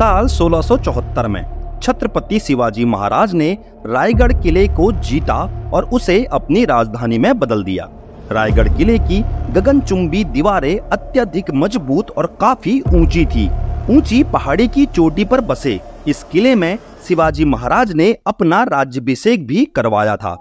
साल 1674 में छत्रपति शिवाजी महाराज ने रायगढ़ किले को जीता और उसे अपनी राजधानी में बदल दिया। रायगढ़ किले की गगनचुंबी दीवारें अत्यधिक मजबूत और काफी ऊंची थी। ऊंची पहाड़ी की चोटी पर बसे इस किले में शिवाजी महाराज ने अपना राज्याभिषेक भी करवाया था।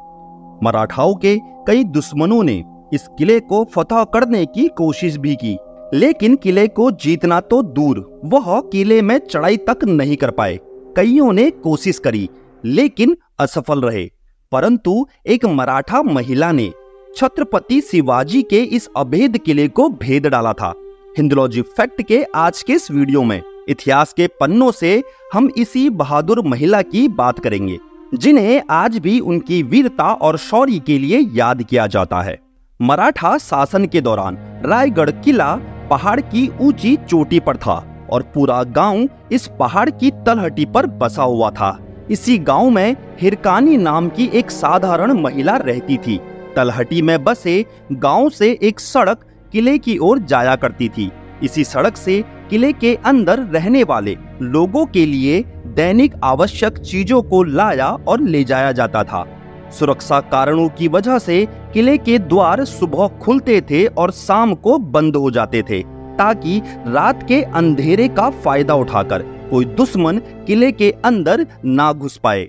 मराठाओं के कई दुश्मनों ने इस किले को फतह करने की कोशिश भी की, लेकिन किले को जीतना तो दूर, वह किले में चढ़ाई तक नहीं कर पाए। कईयों ने कोशिश करी लेकिन असफल रहे, परंतु एक मराठा महिला ने छत्रपति शिवाजी के इस अभेद किले को भेद डाला था। हिंदुलॉजी फैक्ट के आज के इस वीडियो में इतिहास के पन्नों से हम इसी बहादुर महिला की बात करेंगे, जिन्हें आज भी उनकी वीरता और शौर्य के लिए याद किया जाता है। मराठा शासन के दौरान रायगढ़ किला पहाड़ की ऊंची चोटी पर था और पूरा गांव इस पहाड़ की तलहटी पर बसा हुआ था। इसी गांव में हिरकानी नाम की एक साधारण महिला रहती थी। तलहटी में बसे गांव से एक सड़क किले की ओर जाया करती थी। इसी सड़क से किले के अंदर रहने वाले लोगों के लिए दैनिक आवश्यक चीजों को लाया और ले जाया जाता था। सुरक्षा कारणों की वजह से किले के द्वार सुबह खुलते थे और शाम को बंद हो जाते थे, ताकि रात के अंधेरे का फायदा उठाकर कोई दुश्मन किले के अंदर ना घुस पाए।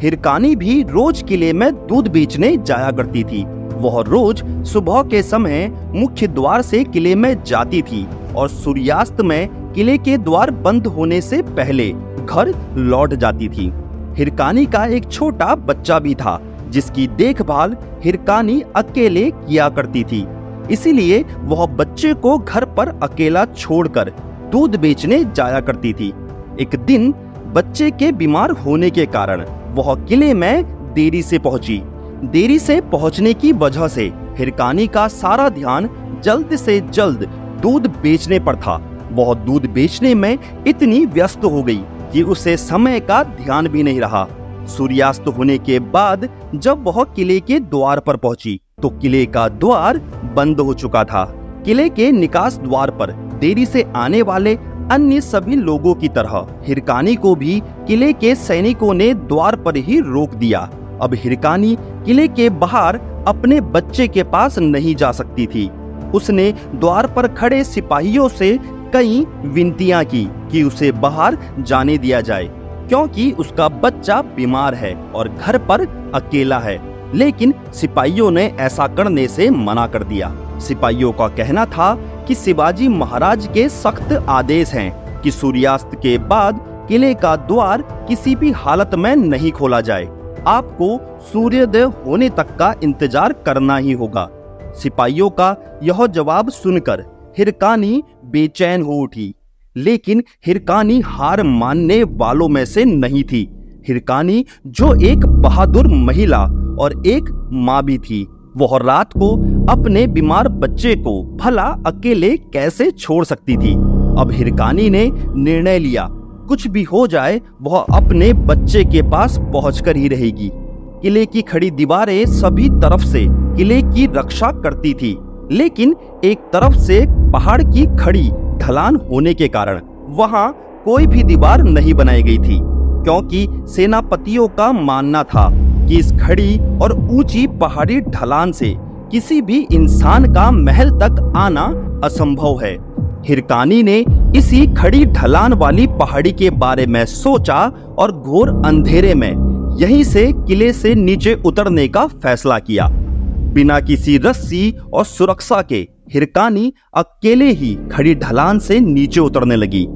हिरकानी भी रोज किले में दूध बेचने जाया करती थी। वह रोज सुबह के समय मुख्य द्वार से किले में जाती थी और सूर्यास्त में किले के द्वार बंद होने से पहले घर लौट जाती थी। हिरकानी का एक छोटा बच्चा भी था, जिसकी देखभाल हिरकानी अकेले किया करती थी। इसीलिए वह बच्चे को घर पर अकेला छोड़कर दूध बेचने जाया करती थी। एक दिन बच्चे के बीमार होने के कारण वह किले में देरी से पहुंची। देरी से पहुंचने की वजह से हिरकानी का सारा ध्यान जल्द से जल्द दूध बेचने पर था। वह दूध बेचने में इतनी व्यस्त हो गई कि उसे समय का ध्यान भी नहीं रहा। सूर्यास्त होने के बाद जब वह किले के द्वार पर पहुंची तो किले का द्वार बंद हो चुका था। किले के निकास द्वार पर देरी से आने वाले अन्य सभी लोगों की तरह हिरकानी को भी किले के सैनिकों ने द्वार पर ही रोक दिया। अब हिरकानी किले के बाहर अपने बच्चे के पास नहीं जा सकती थी। उसने द्वार पर खड़े सिपाहियों से कई विनतियां की कि उसे बाहर जाने दिया जाए, क्योंकि उसका बच्चा बीमार है और घर पर अकेला है। लेकिन सिपाहियों ने ऐसा करने से मना कर दिया। सिपाहियों का कहना था कि शिवाजी महाराज के सख्त आदेश हैं कि सूर्यास्त के बाद किले का द्वार किसी भी हालत में नहीं खोला जाए। आपको सूर्योदय होने तक का इंतजार करना ही होगा। सिपाहियों का यह जवाब सुनकर हिरकानी बेचैन हो उठी, लेकिन हिरकानी हार मानने वालों में से नहीं थी। हिरकानी जो एक बहादुर महिला और एक माँ भी थी, वह रात को अपने बीमार बच्चे को भला अकेले कैसे छोड़ सकती थी। अब हिरकानी ने निर्णय लिया, कुछ भी हो जाए वह अपने बच्चे के पास पहुंचकर ही रहेगी। किले की खड़ी दीवारें सभी तरफ से किले की रक्षा करती थी, लेकिन एक तरफ से पहाड़ की खड़ी ढलान होने के कारण वहां कोई भी दीवार नहीं बनाई गई थी, क्योंकि सेनापतियों का मानना था कि इस खड़ी और ऊंची पहाड़ी ढलान से किसी भी इंसान का महल तक आना असंभव है। हिरकानी ने इसी खड़ी ढलान वाली पहाड़ी के बारे में सोचा और घोर अंधेरे में यहीं से किले से नीचे उतरने का फैसला किया। बिना किसी रस्सी और सुरक्षा के हिरकानी अकेले ही खड़ी ढलान से नीचे उतरने लगी।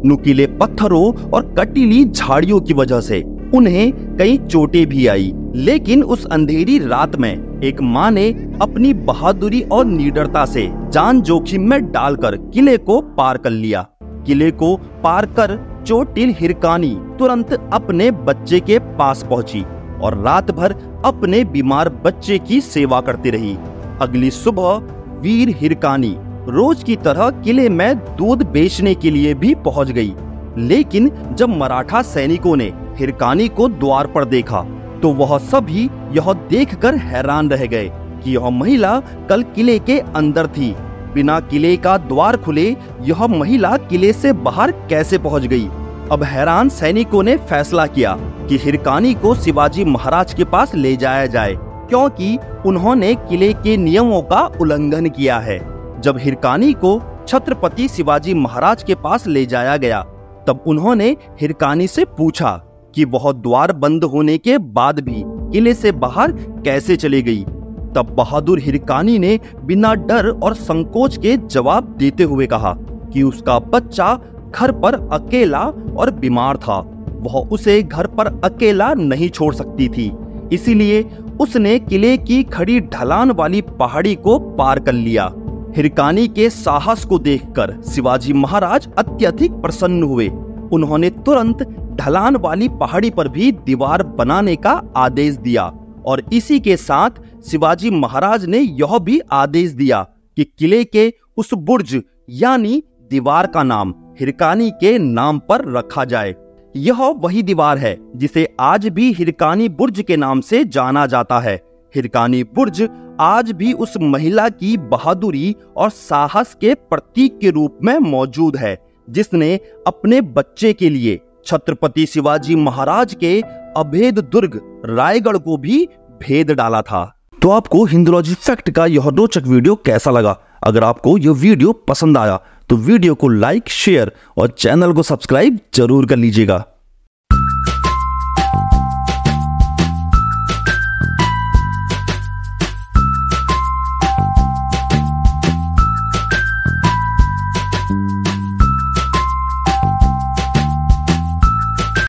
नुकीले पत्थरों और कटीली झाड़ियों की वजह से उन्हें कई चोटें भी आई, लेकिन उस अंधेरी रात में एक माँ ने अपनी बहादुरी और निडरता से जान जोखिम में डालकर किले को पार कर लिया। किले को पार कर चोटिल हिरकानी तुरंत अपने बच्चे के पास पहुंची और रात भर अपने बीमार बच्चे की सेवा करती रही। अगली सुबह वीर हिरकानी रोज की तरह किले में दूध बेचने के लिए भी पहुंच गई, लेकिन जब मराठा सैनिकों ने हिरकानी को द्वार पर देखा तो वह सभी यह देखकर हैरान रह गए कि यह महिला कल किले के अंदर थी। बिना किले का द्वार खुले यह महिला किले से बाहर कैसे पहुंच गई? अब हैरान सैनिकों ने फैसला किया कि हिरकानी को शिवाजी महाराज के पास ले जाया जाए, क्योंकि उन्होंने किले के नियमों का उल्लंघन किया है। जब हिरकानी को छत्रपति शिवाजी महाराज के पास ले जाया गया, तब उन्होंने हिरकानी से पूछा कि वह द्वार बंद होने के बाद भी किले से बाहर कैसे चली गई। तब बहादुर हिरकानी ने बिना डर और संकोच के जवाब देते हुए कहा कि उसका बच्चा घर पर अकेला और बीमार था, वह उसे घर पर अकेला नहीं छोड़ सकती थी, इसीलिए उसने किले की खड़ी ढलान वाली पहाड़ी को पार कर लिया। हिरकानी के साहस को देखकर शिवाजी महाराज अत्यधिक प्रसन्न हुए। उन्होंने तुरंत ढलान वाली पहाड़ी पर भी दीवार बनाने का आदेश दिया और इसी के साथ शिवाजी महाराज ने यह भी आदेश दिया कि किले के उस बुर्ज यानी दीवार का नाम हिरकानी के नाम पर रखा जाए। यह वही दीवार है जिसे आज भी हिरकानी बुर्ज के नाम से जाना जाता है। हिरकानी बुर्ज आज भी उस महिला की बहादुरी और साहस के प्रतीक के रूप में मौजूद है, जिसने अपने बच्चे के लिए छत्रपति शिवाजी महाराज के अभेद दुर्ग रायगढ़ को भी भेद डाला था। तो आपको हिंदुलॉजी फैक्ट का यह रोचक वीडियो कैसा लगा? अगर आपको यह वीडियो पसंद आया तो वीडियो को लाइक, शेयर और चैनल को सब्सक्राइब जरूर कर लीजिएगा।